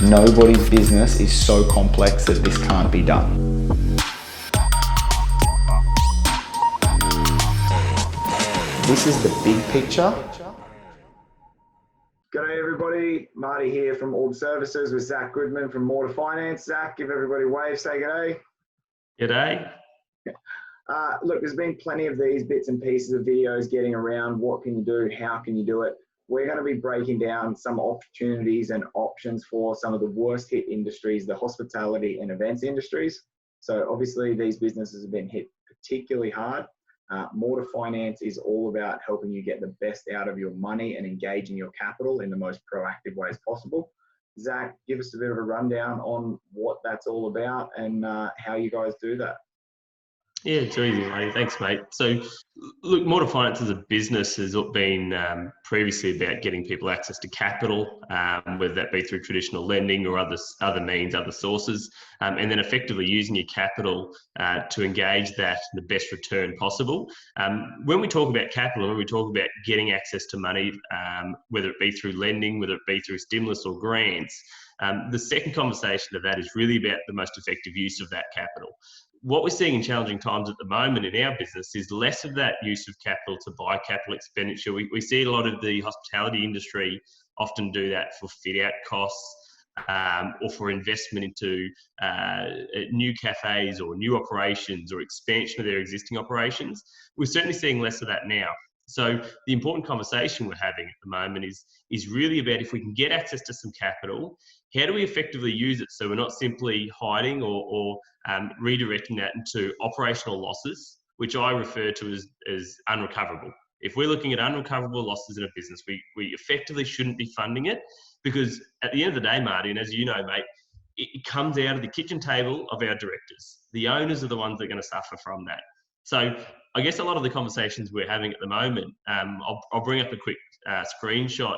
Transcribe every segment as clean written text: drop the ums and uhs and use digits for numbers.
Nobody's business is so complex that this can't be done. This is the big picture. G'day everybody, Marty here from Orb Services with Zac Goodman from Mortar Finance. Zac, give everybody a wave, say g'day. G'day. Look, there's been plenty of these bits and pieces of videos getting around. What can you do? How can you do it? We're going to be breaking down some opportunities and options for some of the worst hit industries, the hospitality and events industries. So obviously these businesses have been hit particularly hard. Mortar Finance is all about helping you get the best out of your money and engaging your capital in the most proactive ways possible. Zac, give us a bit of a rundown on what that's all about and how you guys do that. Yeah, it's easy, mate. Thanks, mate. So, look, Mortar Finance as a business has been previously about getting people access to capital, whether that be through traditional lending or other means, other sources, and then effectively using your capital to engage that in the best return possible. When we talk about capital, when we talk about getting access to money, whether it be through lending, whether it be through stimulus or grants, the second conversation of that is really about the most effective use of that capital. What we're seeing in challenging times at the moment in our business is less of that use of capital to buy capital expenditure. We see a lot of the hospitality industry often do that for fit out costs or for investment into new cafes or new operations or expansion of their existing operations. We're certainly seeing less of that now. So the important conversation we're having at the moment is really about if we can get access to some capital, how do we effectively use it so we're not simply hiding or redirecting that into operational losses, which I refer to as unrecoverable. If we're looking at unrecoverable losses in a business, we effectively shouldn't be funding it, because at the end of the day, Marty, and as you know, mate, it comes out of the kitchen table of our directors. The owners are the ones that are going to suffer from that. So I guess a lot of the conversations we're having at the moment, I'll bring up a quick screenshot,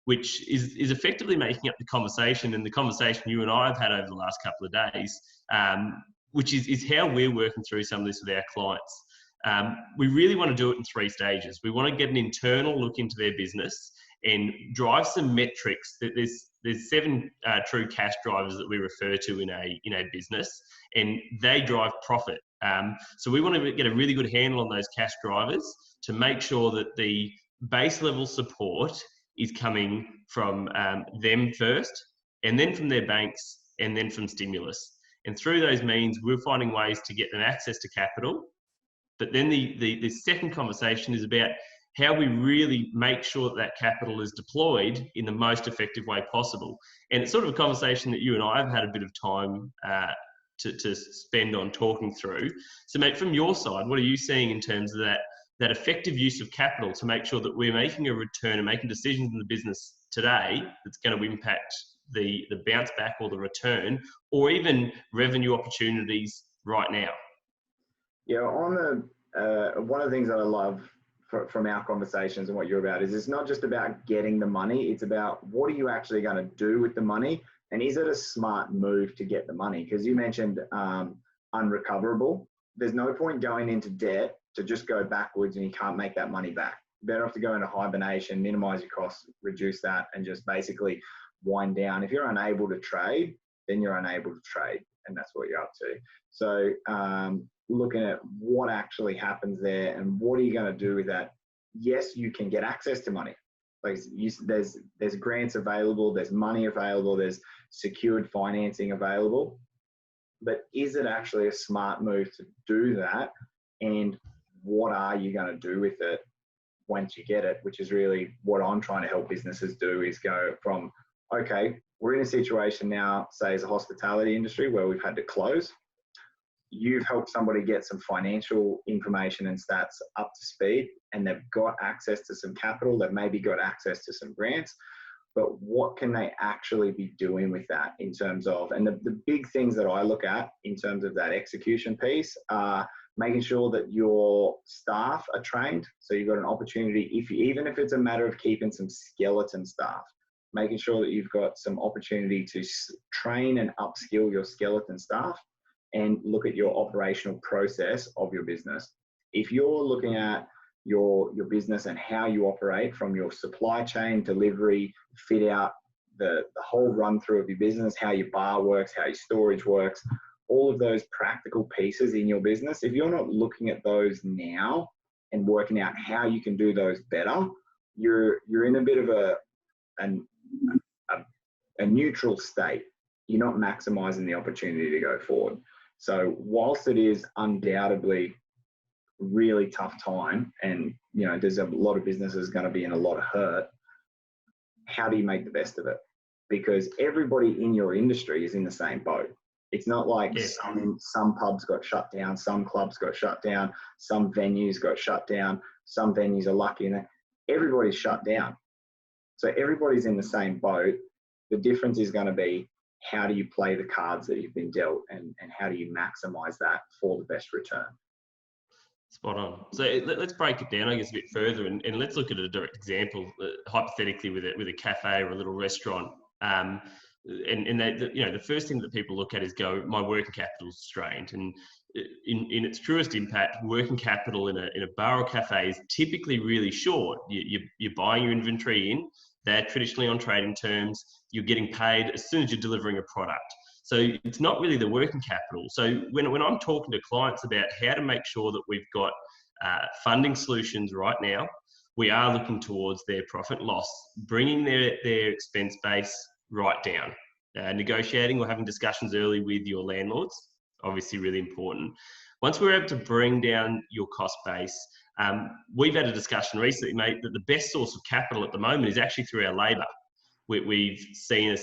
which is effectively making up the conversation and the conversation you and I have had over the last couple of days, which is how we're working through some of this with our clients. We really want to do it in 3 stages. We want to get an internal look into their business and drive some metrics. There's 7 true cash drivers that we refer to in a business, and they drive profit. So we want to get a really good handle on those cash drivers to make sure that the base level support is coming from them first, and then from their banks, and then from stimulus. And through those means, we're finding ways to get them access to capital. But then the second conversation is about how we really make sure that capital is deployed in the most effective way possible. And it's sort of a conversation that you and I have had a bit of time to spend on talking through. So mate, from your side, what are you seeing in terms of that effective use of capital to make sure that we're making a return and making decisions in the business today that's going to impact the bounce back or the return, or even revenue opportunities right now? Yeah, on one of the things that I love from our conversations and what you're about is it's not just about getting the money, it's about what are you actually going to do with the money, and is it a smart move to get the money? Because you mentioned unrecoverable. There's no point going into debt to just go backwards and you can't make that money back. Better off to go into hibernation, minimize your costs, reduce that, and just basically wind down. If you're unable to trade, then you're unable to trade, and that's what you're up to. So looking at what actually happens there and what are you going to do with that? Yes, you can get access to money. Like there's grants available, there's money available, there's secured financing available. But is it actually a smart move to do that? And what are you going to do with it once you get it? Which is really what I'm trying to help businesses do, is go from, okay, we're in a situation now, say as a hospitality industry, where we've had to close. You've helped somebody get some financial information and stats up to speed, and they've got access to some capital, they've maybe got access to some grants, but what can they actually be doing with that in terms of, and the big things that I look at in terms of that execution piece are making sure that your staff are trained. So you've got an opportunity, even if it's a matter of keeping some skeleton staff, making sure that you've got some opportunity to train and upskill your skeleton staff and look at your operational process of your business. If you're looking at your business and how you operate from your supply chain, delivery, fit out, the whole run through of your business, how your bar works, how your storage works, all of those practical pieces in your business. If you're not looking at those now and working out how you can do those better, you're in a bit of a neutral state. You're not maximizing the opportunity to go forward. So whilst it is undoubtedly really tough time, and there's a lot of businesses going to be in a lot of hurt, how do you make the best of it? Because everybody in your industry is in the same boat. It's not like some pubs got shut down, some clubs got shut down, some venues got shut down, some venues are lucky, and everybody's shut down. So everybody's in the same boat. The difference is going to be, how do you play the cards that you've been dealt, and how do you maximize that for the best return? Spot on. So let's break it down, I guess, a bit further, and let's look at a direct example, hypothetically with a cafe or a little restaurant. And the first thing that people look at is my working capital's strained, and in its truest impact, working capital in a bar or cafe is typically really short. You're buying your inventory in. They're traditionally on trading terms. You're getting paid as soon as you're delivering a product. So it's not really the working capital. So when I'm talking to clients about how to make sure that we've got funding solutions right now, we are looking towards their profit and loss, bringing their expense base right down, negotiating or having discussions early with your landlords, obviously really important. Once we're able to bring down your cost base, we've had a discussion recently, mate, that the best source of capital at the moment is actually through our labour. We've seen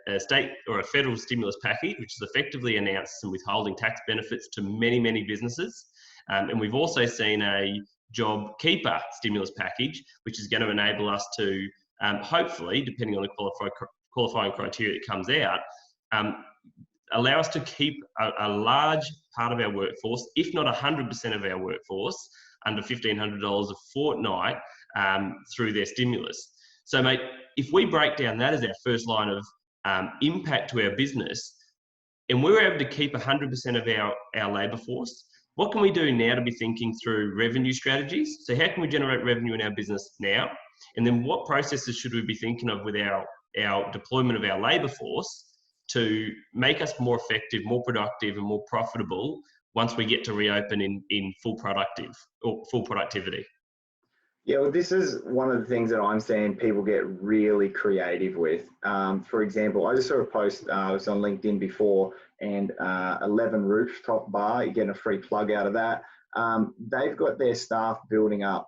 a state or a federal stimulus package, which has effectively announced some withholding tax benefits to many, many businesses. And we've also seen a job keeper stimulus package, which is going to enable us to, hopefully, depending on the qualifying criteria that comes out, allow us to keep a large part of our workforce, if not 100% of our workforce, under $1,500 a fortnight through their stimulus. So, mate, if we break down that as our first line of impact to our business, and we're able to keep 100% of our labour force, what can we do now to be thinking through revenue strategies? So how can we generate revenue in our business now? And then what processes should we be thinking of with our deployment of our labour force to make us more effective, more productive, and more profitable once we get to reopen in full productivity? Yeah, well, this is one of the things that I'm seeing people get really creative with. For example, I just saw a post, I was on LinkedIn before, and 11 Rooftop Bar, you're getting a free plug out of that. They've got their staff building up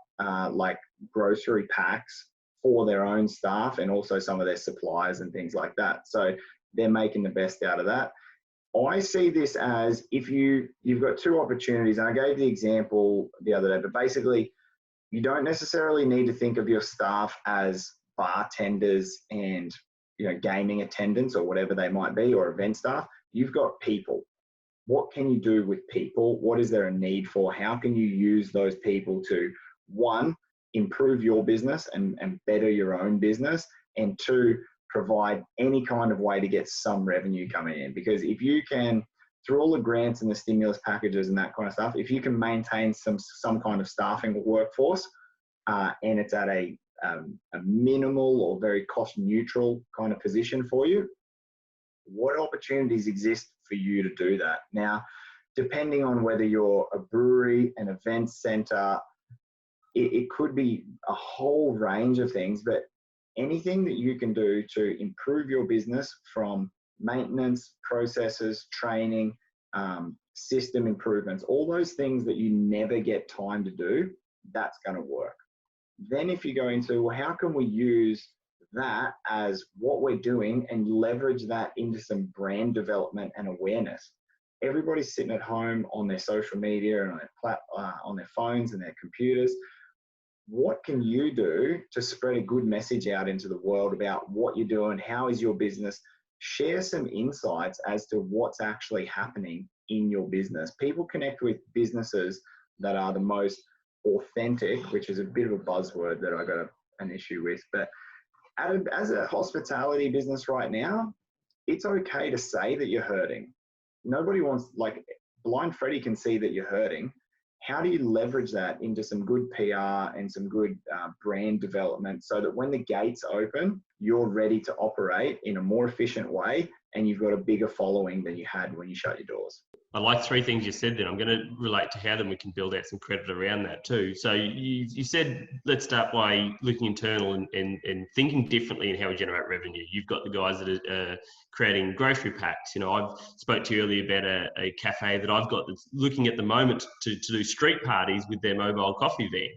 like grocery packs for their own staff, and also some of their suppliers and things like that. So they're making the best out of that. I see this as, if you've got two opportunities, and I gave the example the other day, but basically, you don't necessarily need to think of your staff as bartenders and gaming attendants or whatever they might be, or event staff. You've got people. What can you do with people? What is there a need for? How can you use those people to, one, improve your business and better your own business, and two, provide any kind of way to get some revenue coming in? Because if you can, through all the grants and the stimulus packages and that kind of stuff, if you can maintain some kind of staffing workforce, and it's at a minimal or very cost neutral kind of position for you, what opportunities exist for you to do that? Now, depending on whether you're a brewery, an event center, it could be a whole range of things, but anything that you can do to improve your business, from maintenance, processes, training, system improvements, all those things that you never get time to do, that's going to work. Then if you go into, well, how can we use that as what we're doing and leverage that into some brand development and awareness? Everybody's sitting at home on their social media and on their phones and their computers. What can you do to spread a good message out into the world about what you're doing? How is your business? Share some insights as to what's actually happening in your business. People connect with businesses that are the most authentic, which is a bit of a buzzword that I got an issue with. But as a hospitality business right now, it's okay to say that you're hurting. Nobody wants, like, Blind Freddy can see that you're hurting, how do you leverage that into some good PR and some good brand development so that when the gates open, you're ready to operate in a more efficient way and you've got a bigger following than you had when you shut your doors? I like three things you said then. I'm going to relate to how then we can build out some credit around that too. So you said, let's start by looking internal and thinking differently in how we generate revenue. You've got the guys that are creating grocery packs. I've spoke to you earlier about a cafe that I've got that's looking at the moment to do street parties with their mobile coffee van.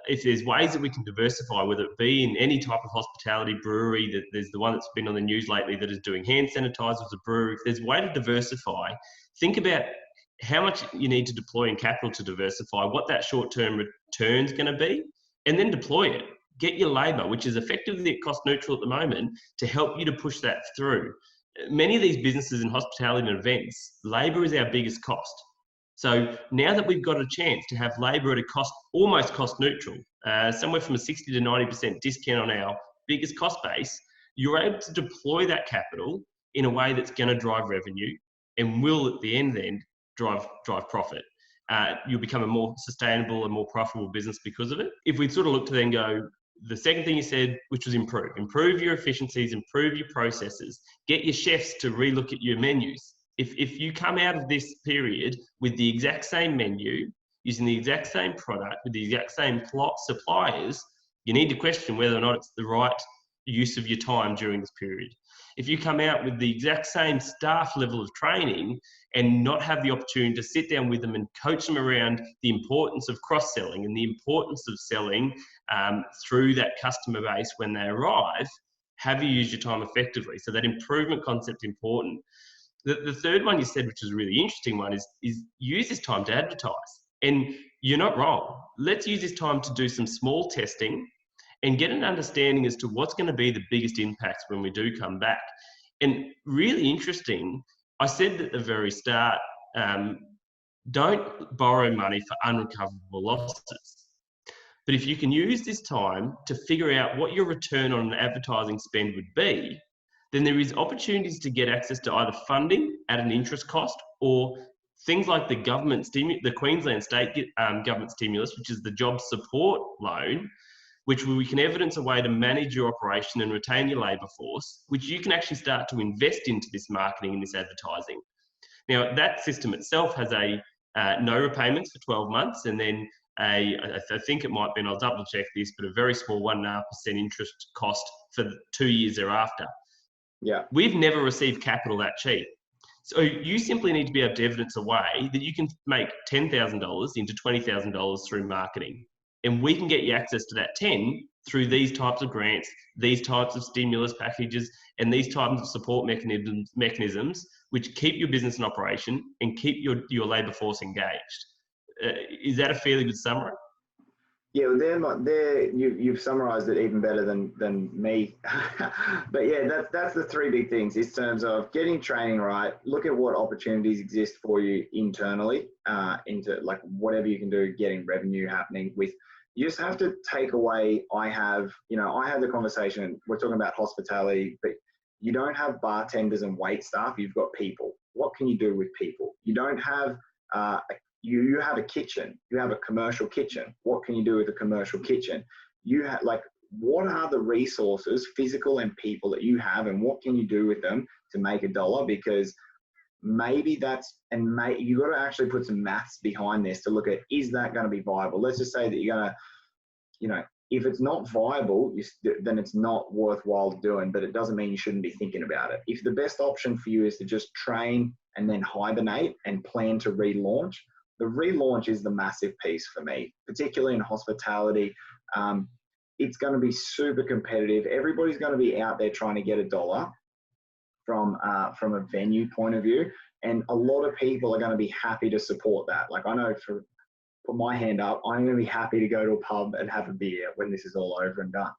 If there's ways that we can diversify, whether it be in any type of hospitality, brewery, that there's the one that's been on the news lately that is doing hand sanitizers, a brewery, if there's a way to diversify, think about how much you need to deploy in capital to diversify, what that short-term return is going to be, and then deploy it. Get your labour, which is effectively at cost neutral at the moment, to help you to push that through. Many of these businesses in hospitality and events, labour is our biggest cost. So now that we've got a chance to have labour at a cost, almost cost neutral, somewhere from a 60 to 90% discount on our biggest cost base, you're able to deploy that capital in a way that's going to drive revenue and will at the end drive profit. You'll become a more sustainable and more profitable business because of it. If we sort of look to then go, the second thing you said, which was improve your efficiencies, improve your processes, get your chefs to relook at your menus. If you come out of this period with the exact same menu, using the exact same product, with the exact same suppliers, you need to question whether or not it's the right use of your time during this period. If you come out with the exact same staff level of training and not have the opportunity to sit down with them and coach them around the importance of cross-selling and the importance of selling through that customer base when they arrive, have you used your time effectively? So that improvement concept is important. The third one you said, which is a really interesting one, is use this time to advertise. And you're not wrong. Let's use this time to do some small testing and get an understanding as to what's going to be the biggest impacts when we do come back. And really interesting, I said at the very start, don't borrow money for unrecoverable losses. But if you can use this time to figure out what your return on an advertising spend would be, then there is opportunities to get access to either funding at an interest cost or things like the the Queensland state government stimulus, which is the job support loan, which we can evidence a way to manage your operation and retain your labour force, which you can actually start to invest into this marketing and this advertising. Now, that system itself has a no repayments for 12 months and then I think it might be, and I'll double check this, but a very small 1.5% interest cost for 2 years thereafter. Yeah. We've never received capital that cheap. So you simply need to be able to evidence a way that you can make $10,000 into $20,000 through marketing. And we can get you access to that 10 through these types of grants, these types of stimulus packages, and these types of support mechanisms which keep your business in operation and keep your labour force engaged. Is that a fairly good summary? Yeah, well, you've summarised it even better than me. But yeah, that's the three big things in terms of getting training right. Look at what opportunities exist for you internally, into like whatever you can do, getting revenue happening with. You just have to take away. I had the conversation. We're talking about hospitality, but you don't have bartenders and wait staff. You've got people. What can you do with people? You don't have you have a kitchen, you have a commercial kitchen. What can you do with a commercial kitchen? You have what are the resources, physical and people, that you have, and what can you do with them to make a dollar? Because maybe you got to actually put some maths behind this to look at, is that going to be viable? Let's just say that you're going to, if it's not viable, then it's not worthwhile doing, but it doesn't mean you shouldn't be thinking about it. If the best option for you is to just train and then hibernate and plan to relaunch, the relaunch is the massive piece for me, particularly in hospitality. It's going to be super competitive. Everybody's going to be out there trying to get a dollar from a venue point of view. And a lot of people are going to be happy to support that. Like, I know, put my hand up, I'm going to be happy to go to a pub and have a beer when this is all over and done.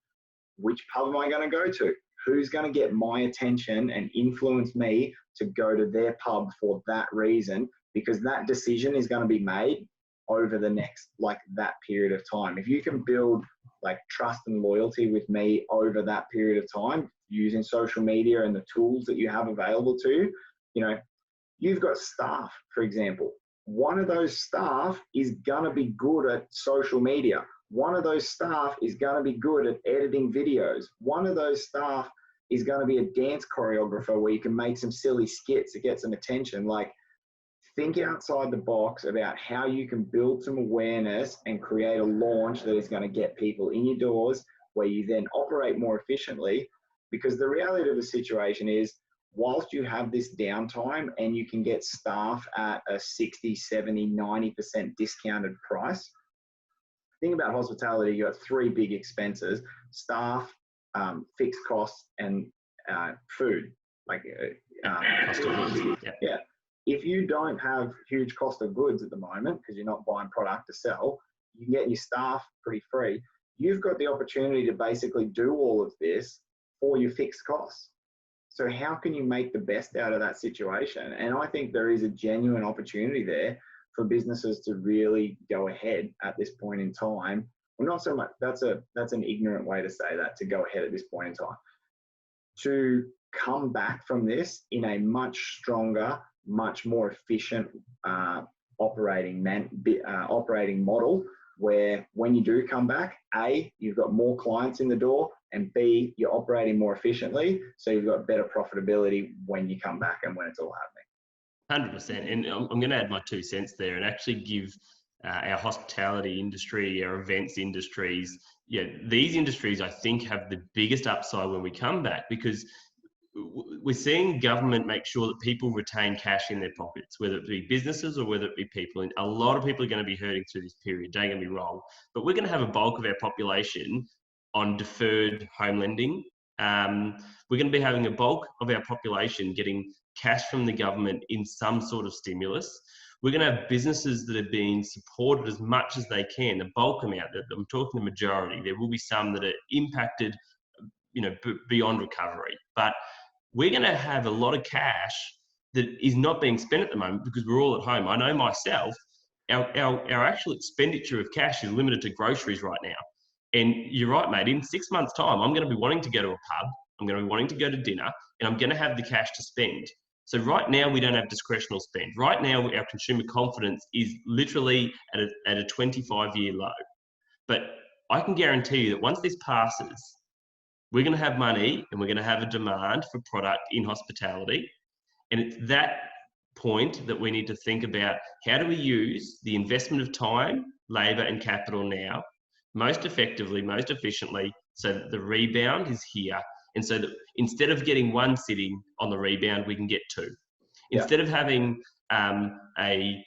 Which pub am I going to go to? Who's going to get my attention and influence me to go to their pub for that reason? Because that decision is going to be made over the next, that period of time. If you can build trust and loyalty with me over that period of time, using social media and the tools that you have available to you, you've got staff, for example. one of those staff is going to be good at social media. One of those staff is going to be good at editing videos. One of those staff is going to be a dance choreographer where you can make some silly skits to get some attention. Like, think outside the box about how you can build some awareness and create a launch that is going to get people in your doors, where you then operate more efficiently. Because the reality of the situation is, whilst you have this downtime and you can get staff at a 60, 70, 90% discounted price, think about hospitality. You have three big expenses: staff, fixed costs, and food. Like Cost of goods. yeah. If you don't have huge cost of goods at the moment because you're not buying product to sell, you can get your staff pretty free. You've got the opportunity to basically do all of this for your fixed costs. So how can you make the best out of that situation? And I think there is a genuine opportunity there for businesses to really go ahead at this point in time. Well, not so much, that's an ignorant way to say that, to go ahead at this point in time. To come back from this in a much stronger, much more efficient operating model, where when you do come back, A, you've got more clients in the door, and B, you're operating more efficiently, so you've got better profitability when you come back and when it's all happening. 100%. And I'm going to add my 2 cents there and actually give our hospitality industry, our events industries, these industries I think have the biggest upside when we come back, because we're seeing government make sure that people retain cash in their pockets, whether it be businesses or whether it be people. And a lot of people are going to be hurting through this period, don't get me wrong, but we're going to have a bulk of our population on deferred home lending. We're going to be having a bulk of our population getting cash from the government in some sort of stimulus. We're going to have businesses that are being supported as much as they can, the bulk amount. I'm talking the majority. There will be some that are impacted, beyond recovery. But we're going to have a lot of cash that is not being spent at the moment because we're all at home. I know myself, our actual expenditure of cash is limited to groceries right now. And you're right, mate, in 6 months' time, I'm going to be wanting to go to a pub, I'm going to be wanting to go to dinner, and I'm going to have the cash to spend. So right now, we don't have discretional spend. Right now, our consumer confidence is literally at a 25-year low. But I can guarantee you that once this passes, we're going to have money and we're going to have a demand for product in hospitality. And it's that point that we need to think about, how do we use the investment of time, labour and capital now most effectively, most efficiently, so that the rebound is here. And so that instead of getting one sitting on the rebound, we can get two. Yeah. Instead of having a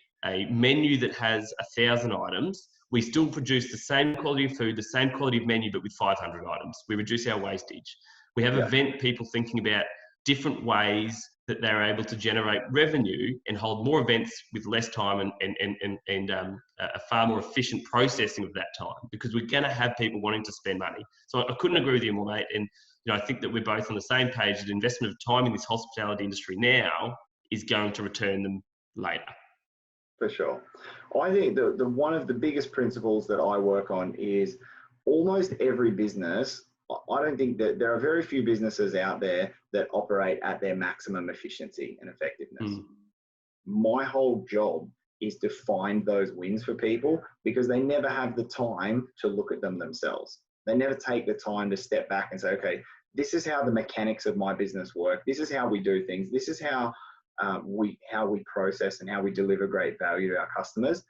menu that has 1,000 items, we still produce the same quality of food, the same quality of menu, but with 500 items. We reduce our wastage. We have event people thinking about different ways that they're able to generate revenue and hold more events with less time and a far more efficient processing of that time, because we're going to have people wanting to spend money. So I couldn't agree with you more, mate. And I think that we're both on the same page that investment of time in this hospitality industry now is going to return them later. For sure. I think the one of the biggest principles that I work on is almost every business. I don't think that there are very few businesses out there that operate at their maximum efficiency and effectiveness. My whole job is to find those wins for people, because they never have the time to look at them themselves. They never take the time to step back and say, okay, this is how the mechanics of my business work. This is how we do things. This is how we process and how we deliver great value to our customers.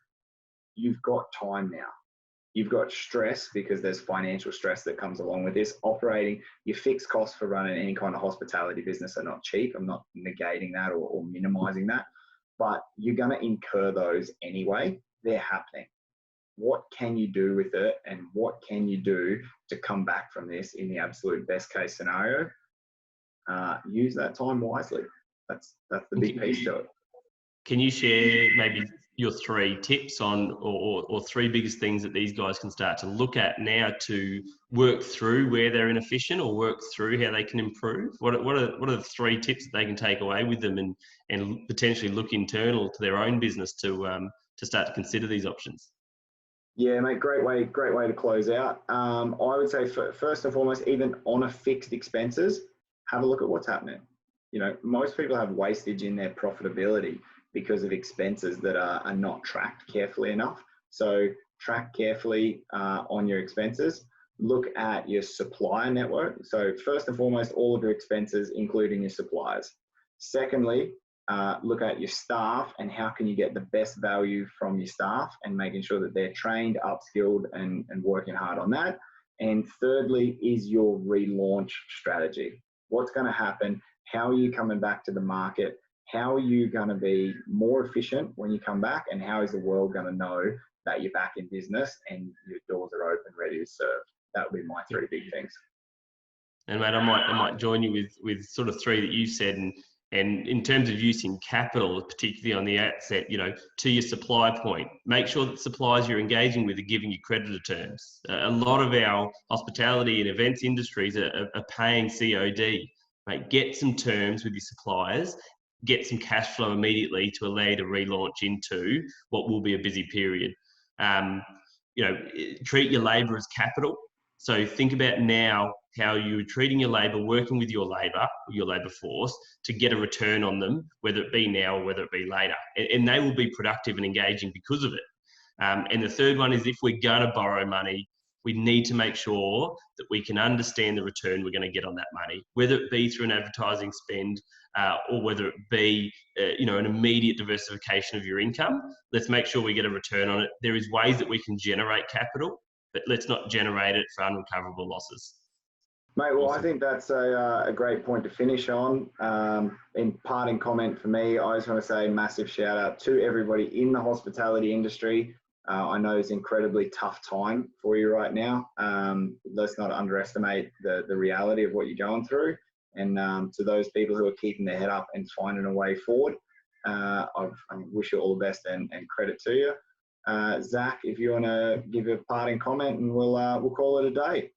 You've got time now. You've got stress because there's financial stress that comes along with this. Operating, your fixed costs for running any kind of hospitality business are not cheap. I'm not negating that or minimizing that, but you're going to incur those anyway. They're happening. What can you do with it, and what can you do to come back from this in the absolute best case scenario? Use that time wisely. That's the big piece to it. Can you share maybe your 3 tips on, or 3 biggest things that these guys can start to look at now to work through where they're inefficient, or work through how they can improve? What are the 3 tips that they can take away with them and potentially look internal to their own business to start to consider these options? Yeah, mate, great way to close out. I would say first and foremost, even on a fixed expenses, have a look at what's happening. Most people have wastage in their profitability. because of expenses that are not tracked carefully enough. So track carefully on your expenses. Look at your supplier network. So first and foremost, all of your expenses, including your suppliers. Secondly, look at your staff and how can you get the best value from your staff and making sure that they're trained, upskilled, and working hard on that. And thirdly is your relaunch strategy. What's going to happen? How are you coming back to the market? How are you going to be more efficient when you come back? And how is the world going to know that you're back in business and your doors are open, ready to serve? That would be my three big things. And mate, I might join you with sort of three that you said, and in terms of using capital, particularly on the outset, to your supply point, make sure that suppliers you're engaging with are giving you creditor terms. A lot of our hospitality and events industries are paying COD. Mate, get some terms with your suppliers, get some cash flow immediately to allow you to relaunch into what will be a busy period. Treat your labour as capital. So think about now how you're treating your labour, working with your labour force to get a return on them, whether it be now or whether it be later. And they will be productive and engaging because of it. And the third one is if we're going to borrow money, we need to make sure that we can understand the return we're going to get on that money, whether it be through an advertising spend or whether it be an immediate diversification of your income. Let's make sure we get a return on it. There is ways that we can generate capital, but let's not generate it for unrecoverable losses. Mate, well, I think that's a great point to finish on. In parting comment for me, I just want to say massive shout out to everybody in the hospitality industry. I know it's an incredibly tough time for you right now. Let's not underestimate the reality of what you're going through. And to those people who are keeping their head up and finding a way forward, I wish you all the best and credit to you. Zac, if you want to give a parting comment, and we'll call it a day.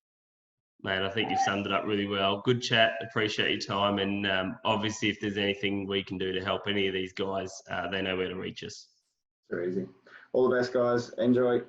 Mate, I think you've summed it up really well. Good chat. Appreciate your time. And obviously, if there's anything we can do to help any of these guys, they know where to reach us. Very easy. All the best, guys. Enjoy.